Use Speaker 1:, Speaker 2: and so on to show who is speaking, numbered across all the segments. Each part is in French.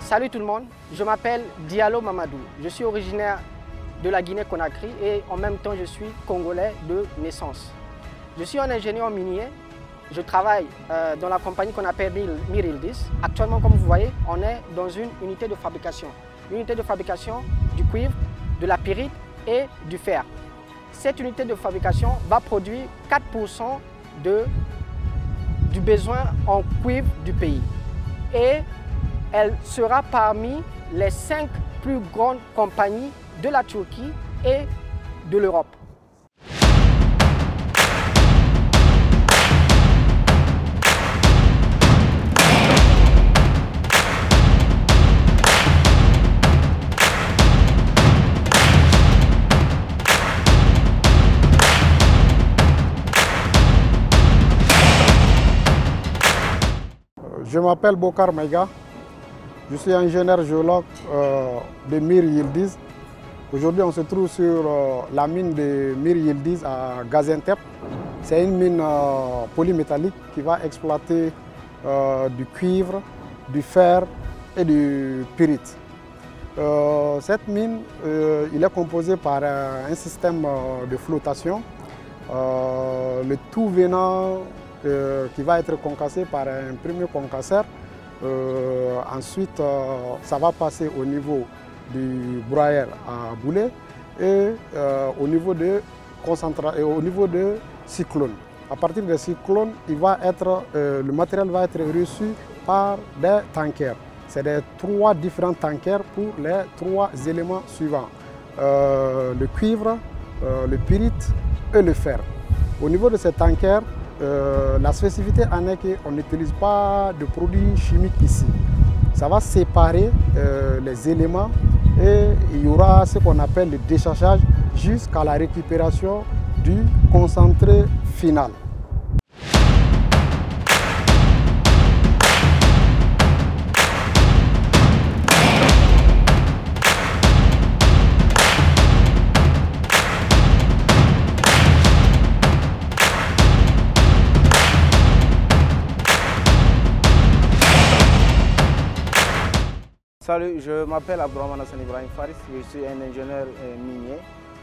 Speaker 1: Salut tout le monde, je m'appelle Diallo Mamadou. Je suis originaire de la Guinée-Conakry et en même temps je suis congolais de naissance. Je suis un ingénieur minier. Je travaille dans la compagnie qu'on appelle Mir Yildiz. Actuellement, comme vous voyez, on est dans une unité de fabrication. Unité de fabrication du cuivre, de la pyrite et du fer. Cette unité de fabrication va produire 4% du besoin en cuivre du pays. Et elle sera parmi les 5 plus grandes compagnies de la Turquie et de l'Europe.
Speaker 2: Je m'appelle Bokar Maïga, je suis ingénieur géologue de Mir Yildiz. Aujourd'hui, on se trouve sur la mine de Mir Yildiz à Gaziantep. C'est une mine polymétallique qui va exploiter du cuivre, du fer et du pyrite. Cette mine, il est composé par un système de flottation, le tout venant qui va être concassé par un premier concasseur. Ensuite, ça va passer au niveau du broyeur à boulet et au niveau de cyclone. À partir des cyclones, le matériel va être reçu par des tankers. C'est des 3 différents tankers pour les 3 éléments suivants. Le cuivre, le pyrite et le fer. Au niveau de ces tankers, la spécificité en est qu'on n'utilise pas de produits chimiques ici. Ça va séparer les éléments et il y aura ce qu'on appelle le déchargeage jusqu'à la récupération du concentré final.
Speaker 3: Salut, je m'appelle Abdourahmane Hassan Ibrahim Faris, je suis un ingénieur minier.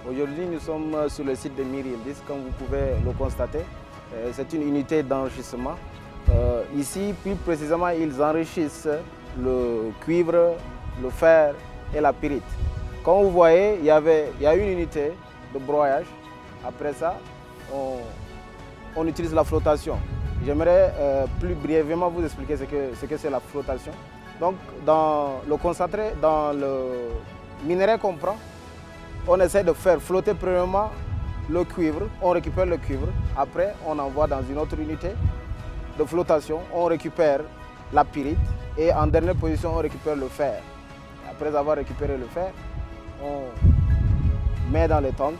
Speaker 3: Aujourd'hui, nous sommes sur le site de Mir Yildiz, comme vous pouvez le constater. C'est une unité d'enrichissement. Ici, plus précisément, ils enrichissent le cuivre, le fer et la pyrite. Comme vous voyez, il y a une unité de broyage. Après ça, on utilise la flottation. J'aimerais plus brièvement vous expliquer ce que c'est la flottation. Donc, dans le concentré, dans le minerai qu'on prend, on essaie de faire flotter premièrement le cuivre, on récupère le cuivre, après on envoie dans une autre unité de flottation, on récupère la pyrite et en dernière position on récupère le fer. Après avoir récupéré le fer, on met dans les tanks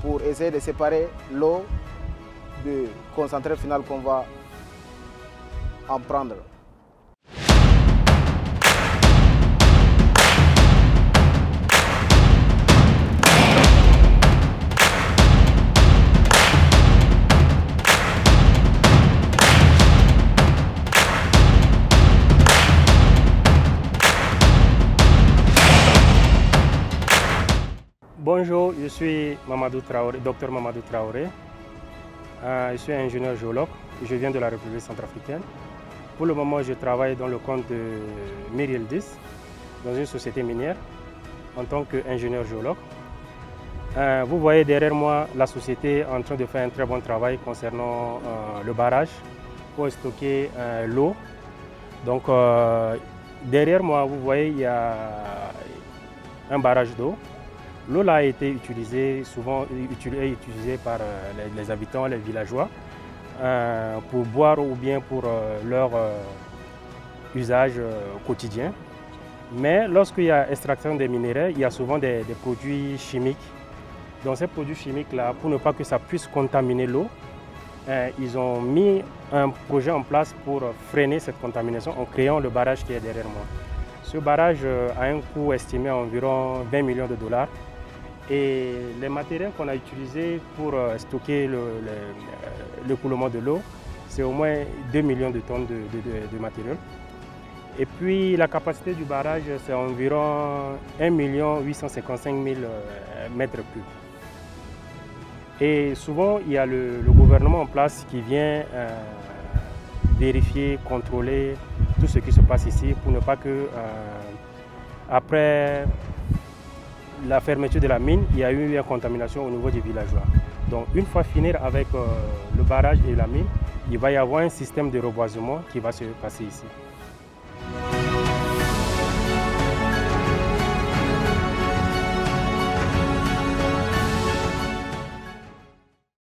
Speaker 3: pour essayer de séparer l'eau du concentré final qu'on va en prendre.
Speaker 4: Bonjour, je suis Mamadou Traoré, docteur Mamadou Traoré. Je suis ingénieur géologue. Je viens de la République centrafricaine. Pour le moment, je travaille dans le compte de Mir Yildiz, dans une société minière, en tant qu'ingénieur géologue. Vous voyez derrière moi la société en train de faire un très bon travail concernant le barrage pour stocker l'eau. Donc, derrière moi, vous voyez, il y a un barrage d'eau. L'eau a été souvent utilisée par les habitants, les villageois, pour boire ou bien pour leur usage quotidien. Mais lorsqu'il y a extraction des minéraux, il y a souvent des produits chimiques. Dans ces produits chimiques-là, pour ne pas que ça puisse contaminer l'eau, ils ont mis un projet en place pour freiner cette contamination en créant le barrage qui est derrière moi. Ce barrage a un coût estimé à environ 20 millions de dollars. Et les matériels qu'on a utilisés pour stocker l'écoulement de l'eau, c'est au moins 2 millions de tonnes de matériel. Et puis la capacité du barrage, c'est environ 1 855 000 mètres cubes. Et souvent, il y a le gouvernement en place qui vient vérifier, contrôler tout ce qui se passe ici pour ne pas que, après la fermeture de la mine, il y a eu une contamination au niveau des villageois. Donc une fois finir avec le barrage et la mine, il va y avoir un système de reboisement qui va se passer ici.